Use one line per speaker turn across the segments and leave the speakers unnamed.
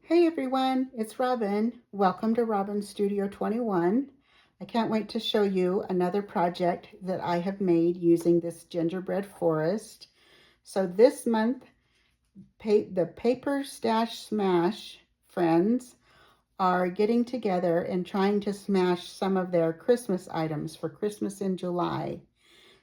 Hey everyone, it's Robin. Welcome to Robin Studio 21. I can't wait to show you another project that I have made using this gingerbread forest. So this month, the Paper Stash Smash friends are getting together and trying to smash some of their Christmas items for Christmas in July.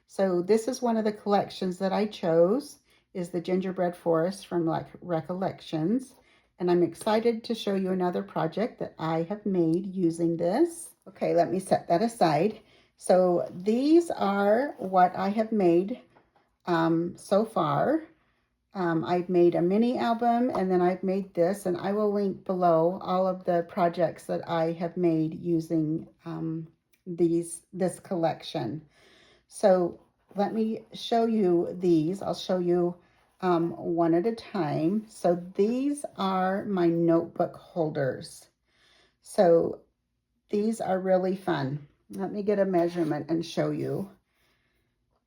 So this is one of the collections that I chose, is the Gingerbread Forest from Recollections. And I'm excited to show you another project that I have made using this. Okay, let me set that aside. So these are what I have made so far. I've made a mini album, and then I've made this, and I will link below all of the projects that I have made using this collection. So let me show you these. I'll show you one at a time. So these are my notebook holders. So these are really fun. Let me get a measurement and show you.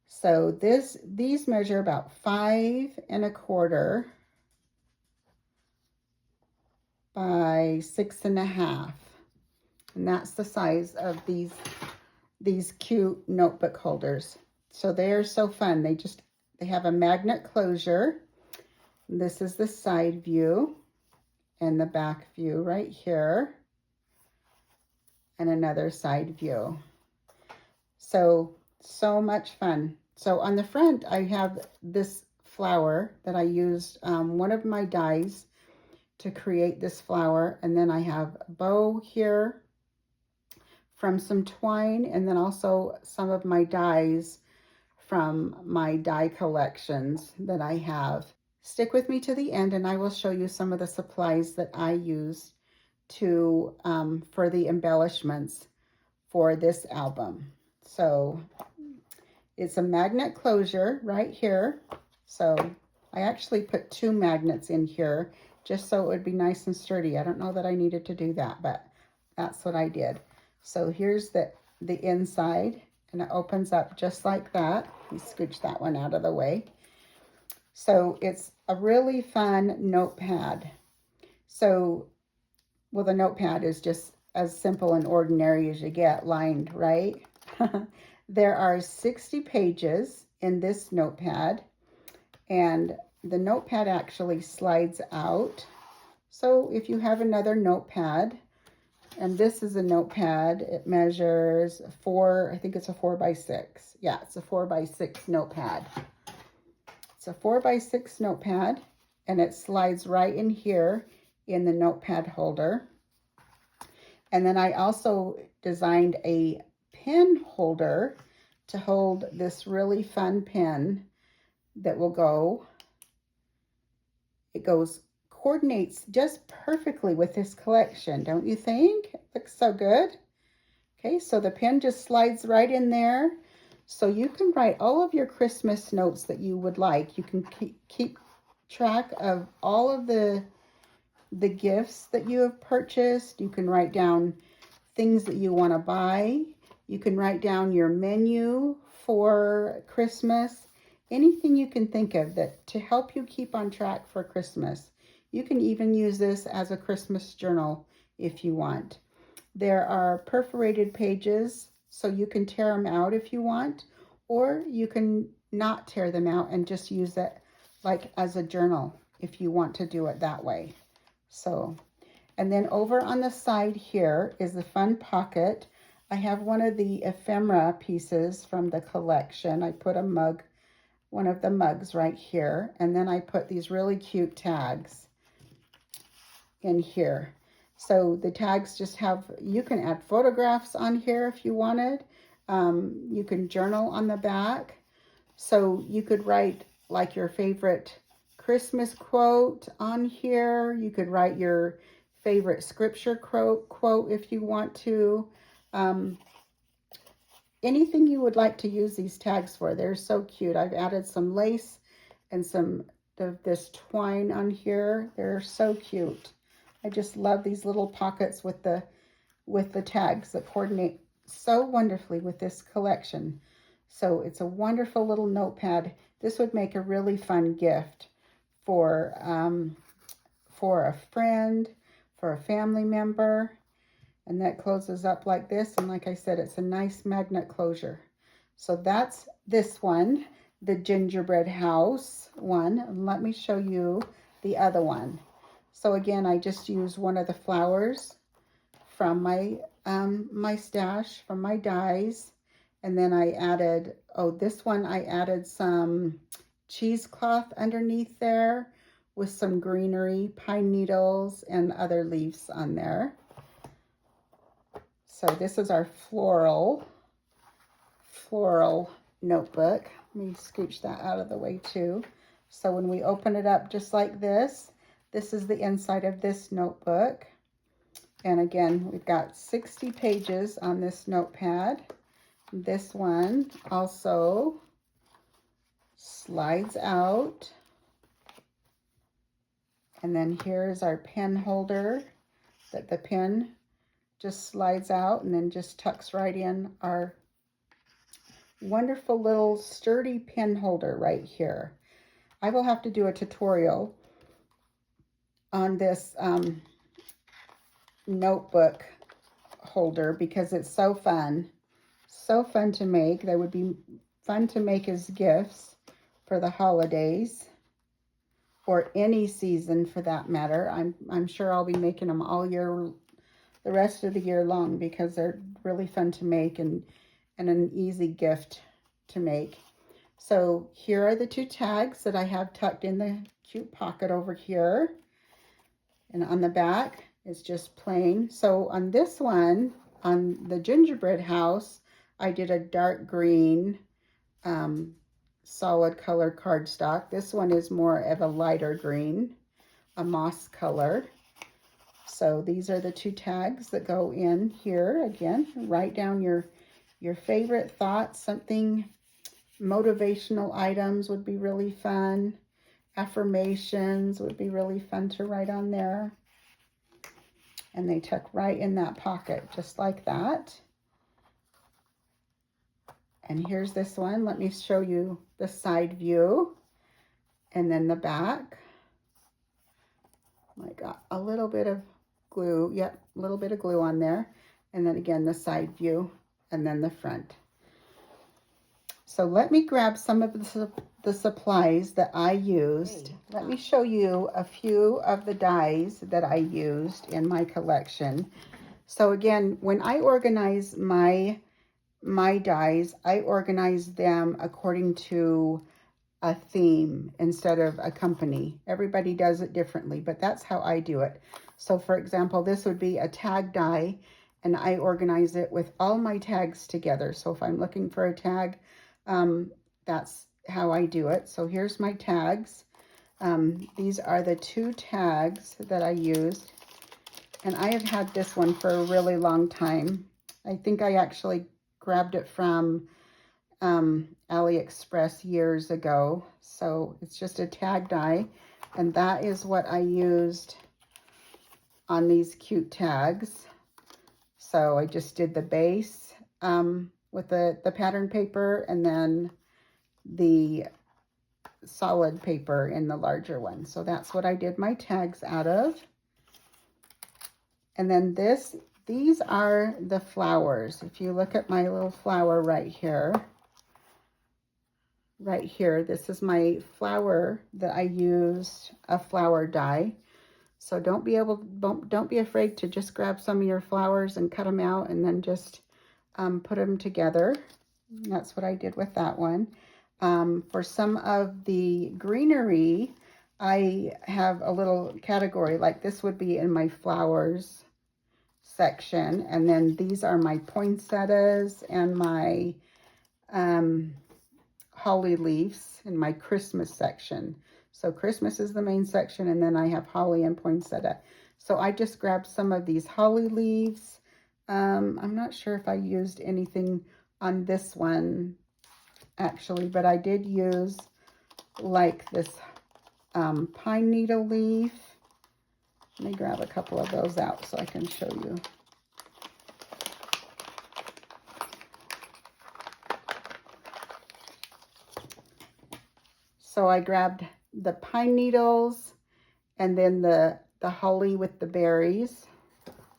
So these measure about 5 1/4 by 6 1/2. And that's the size of these cute notebook holders. So they are so fun. They have a magnet closure. This is the side view and the back view right here, and another side view. So much fun. So on the front, I have this flower that I used one of my dies to create this flower, and then I have a bow here from some twine, and then also some of my dies from my die collections that I have. Stick with me to the end and I will show you some of the supplies that I used to for the embellishments for this album. So it's a magnet closure right here. So I actually put 2 magnets in here just so it would be nice and sturdy. I don't know that I needed to do that, but that's what I did. So here's the inside, and it opens up just like that. Let me scooch that one out of the way. So it's a really fun notepad. So, well, the notepad is just as simple and ordinary as you get, lined, right? There are 60 pages in this notepad, and the notepad actually slides out. So if you have another notepad, and this is a notepad, it measures 4, I think it's a 4 by 6. Yeah, it's a 4 by 6 notepad. It's a 4 by 6 notepad, and it slides right in here in the notepad holder. And then I also designed a pen holder to hold this really fun pen that will go. It coordinates just perfectly with this collection, don't you think? It looks so good. Okay, so the pen just slides right in there. So you can write all of your Christmas notes that you would like. You can keep track of all of the gifts that you have purchased. You can write down things that you want to buy. You can write down your menu for Christmas. Anything you can think of that to help you keep on track for Christmas. You can even use this as a Christmas journal if you want. There are perforated pages, so you can tear them out if you want, or you can not tear them out and just use it like as a journal if you want to do it that way. So, and then over on the side here is the fun pocket. I have one of the ephemera pieces from the collection. I put a mug, one of the mugs right here, and then I put these really cute tags in here. So the tags just have, you can add photographs on here if you wanted. You can journal on the back. So you could write like your favorite Christmas quote on here. You could write your favorite scripture quote if you want to. Anything you would like to use these tags for. They're so cute. I've added some lace and some of this twine on here. They're so cute. I just love these little pockets with the tags that coordinate so wonderfully with this collection. So it's a wonderful little notepad. This would make a really fun gift for a friend, for a family member. And that closes up like this. And like I said, it's a nice magnet closure. So that's this one, the gingerbread house one. And let me show you the other one. So again, I just used one of the flowers from my stash, from my dies. And then I added, this one I added some cheesecloth underneath there with some greenery, pine needles, and other leaves on there. So this is our floral notebook. Let me scooch that out of the way too. So when we open it up just like this is the inside of this notebook. And again, we've got 60 pages on this notepad. This one also slides out. And then here's our pen holder that the pen just slides out and then just tucks right in our wonderful little sturdy pen holder right here. I will have to do a tutorial on this notebook holder because it's so fun to make. They would be fun to make as gifts for the holidays or any season for that matter. I'm sure I'll be making them all year, the rest of the year long, because they're really fun to make and an easy gift to make. So here are the two tags that I have tucked in the cute pocket over here. And on the back is just plain. So on this one, on the gingerbread house, I did a dark green solid color cardstock. This one is more of a lighter green, a moss color. So these are the two tags that go in here. Again, write down your favorite thoughts. Something motivational items would be really fun. Affirmations would be really fun to write on there. And they tuck right in that pocket, just like that. And here's this one. Let me show you the side view. And then the back. I got a little bit of glue. Yep, a little bit of glue on there. And then again, the side view. And then the front. So let me grab some of the supplies that I used. Let me show you a few of the dies that I used in my collection. So again, when I organize my dies, I organize them according to a theme instead of a company. Everybody does it differently, but that's how I do it. So for example, this would be a tag die, and I organize it with all my tags together. So if I'm looking for a tag, that's how I do it. So here's my tags. These are the two tags that I used, and I have had this one for a really long time. I think I actually grabbed it from AliExpress years ago. So it's just a tag die, and that is what I used on these cute tags. So I just did the base with the pattern paper, and then the solid paper in the larger one. So that's what I did my tags out of. And then these are the flowers. If you look at my little flower right here, this is my flower that I used, a flower die. So don't be afraid to just grab some of your flowers and cut them out and then just put them together. That's what I did with that one. For some of the greenery, I have a little category, like this would be in my flowers section, and then these are my poinsettias and my holly leaves in my Christmas section. So Christmas is the main section, and then I have holly and poinsettia. So I just grabbed some of these holly leaves. I'm not sure if I used anything on this one actually, but I did use like this pine needle leaf. Let me grab a couple of those out so I can show you. So I grabbed the pine needles and then the the holly with the berries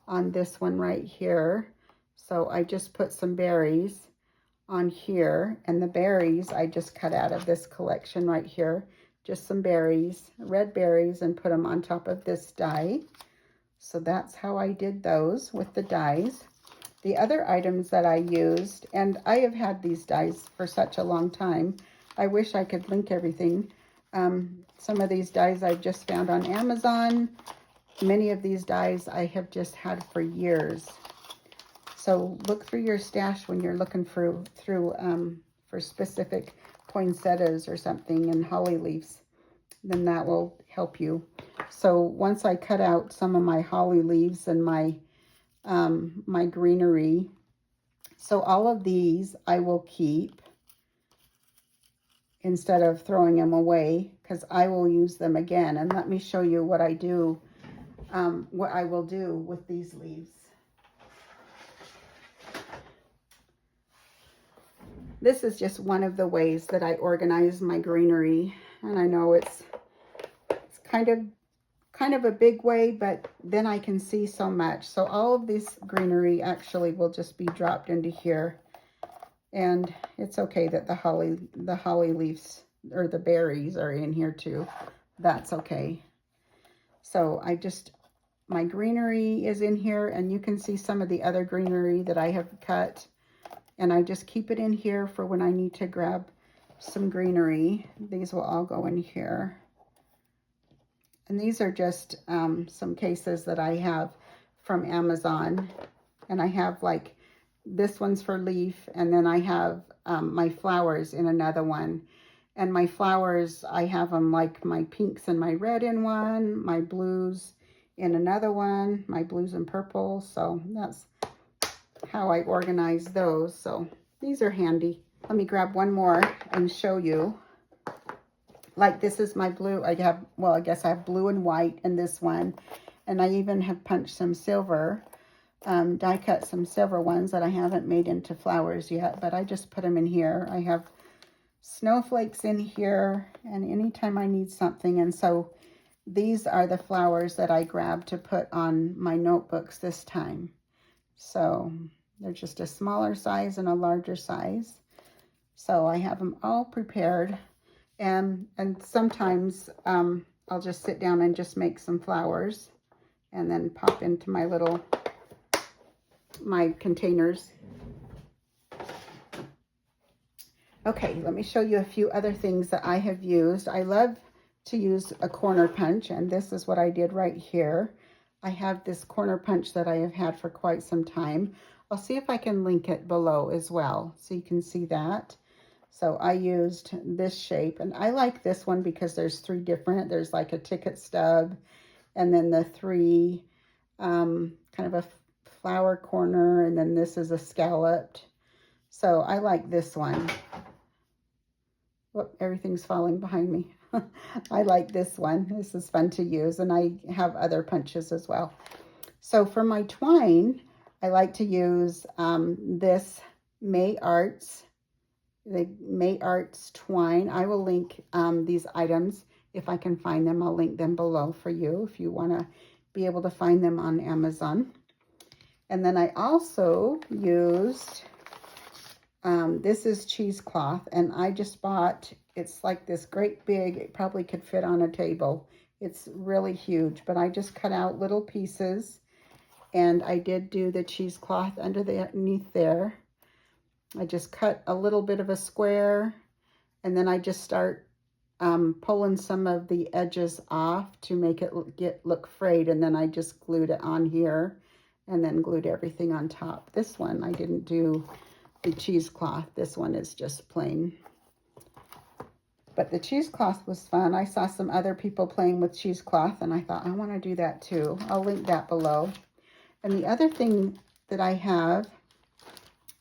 on this one right here. So I just put some berries on here, and the berries I just cut out of this collection right here. Just some berries, red berries, and put them on top of this die. So that's how I did those with the dies. The other items that I used, and I have had these dies for such a long time. I wish I could link everything. Some of these dies I've just found on Amazon. Many of these dies I have just had for years. So look through your stash when you're looking for specific poinsettias or something and holly leaves. Then that will help you. So once I cut out some of my holly leaves and my my greenery, so all of these I will keep instead of throwing them away, because I will use them again. And let me show you what I do, what I will do with these leaves. This is just one of the ways that I organize my greenery, and I know it's kind of a big way, but then I can see so much. So all of this greenery actually will just be dropped into here, and it's okay that the holly leaves or the berries are in here too. That's okay. So my greenery is in here, and you can see some of the other greenery that I have cut. And I just keep it in here for when I need to grab some greenery. These will all go in here. And these are just some cases that I have from Amazon. And I have like, this one's for leaf. And then I have my flowers in another one. And my flowers, I have them like my pinks and my red in one, my blues in another one, my blues and purple. So that's how I organize those. So these are handy. Let me grab one more and show you. Like this is my blue. I guess I have blue and white in this one. And I even have punched some silver, die cut some silver ones that I haven't made into flowers yet, but I just put them in here. I have snowflakes in here, and anytime I need something. And so these are the flowers that I grabbed to put on my notebooks this time. So they're just a smaller size and a larger size. So I have them all prepared. And sometimes I'll just sit down and just make some flowers and then pop into my containers. Okay, let me show you a few other things that I have used. I love to use a corner punch, and this is what I did right here. I have this corner punch that I have had for quite some time. I'll see if I can link it below as well, so you can see that. So I used this shape, and I like this one because there's three different. There's like a ticket stub, and then the three, kind of a flower corner, and then this is a scalloped. So I like this one. Whoop, everything's falling behind me. I like this one. This is fun to use, and I have other punches as well. So for my twine, I like to use this May Arts, the May Arts twine. I will link these items if I can find them. I'll link them below for you if you want to be able to find them on Amazon. And then I also used, this is cheesecloth, and I just bought, it's like this great big, it probably could fit on a table. It's really huge, but I just cut out little pieces, and I did do the cheesecloth underneath there. I just cut a little bit of a square, and then I just start pulling some of the edges off to make it look frayed, and then I just glued it on here, and then glued everything on top. This one, I didn't do the cheesecloth. This one is just plain. But the cheesecloth was fun. I saw some other people playing with cheesecloth, and I thought, I want to do that too. I'll link that below. And the other thing that I have,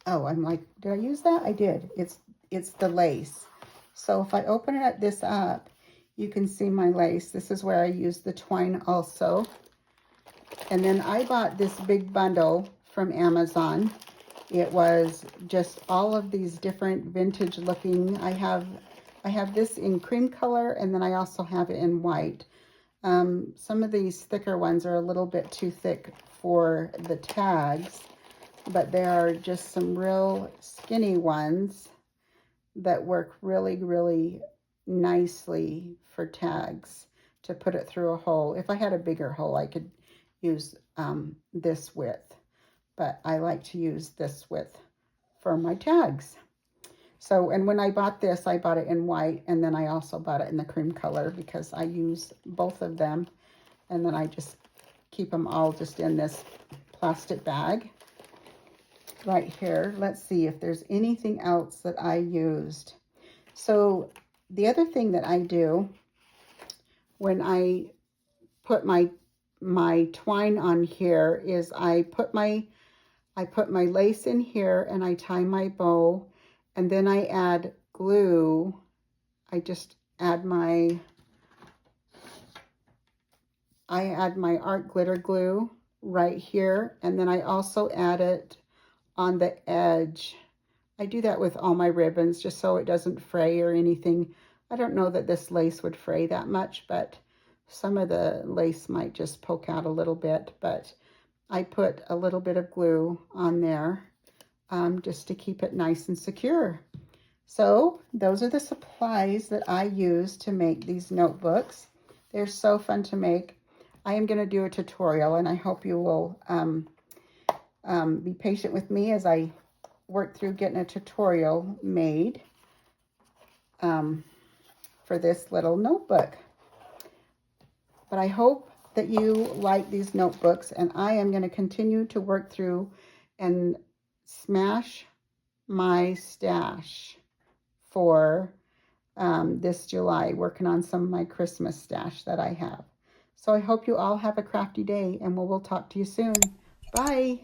oh, I'm like, did I use that? I did. It's the lace. So if I open this up, you can see my lace. This is where I use the twine also. And then I bought this big bundle from Amazon. It was just all of these different vintage looking. I have this in cream color, and then I also have it in white. Some of these thicker ones are a little bit too thick for the tags, but there are just some real skinny ones that work really, really nicely for tags to put it through a hole. If I had a bigger hole, I could use this width, but I like to use this width for my tags. So, and when I bought this, I bought it in white, and then I also bought it in the cream color because I use both of them. And then I just keep them all just in this plastic bag right here. Let's see if there's anything else that I used. So the other thing that I do when I put my twine on here is I put my lace in here and I tie my bow, and then I add glue. I just add my art glitter glue right here, and then I also add it on the edge. I do that with all my ribbons just so it doesn't fray or anything. I don't know that this lace would fray that much, but some of the lace might just poke out a little bit, but I put a little bit of glue on there just to keep it nice and secure. So those are the supplies that I use to make these notebooks. They're so fun to make. I am going to do a tutorial, and I hope you will be patient with me as I work through getting a tutorial made for this little notebook. But I hope that you like these notebooks, and I am going to continue to work through and smash my stash for this July, working on some of my Christmas stash that I have. So I hope you all have a crafty day, and we'll talk to you soon. Bye.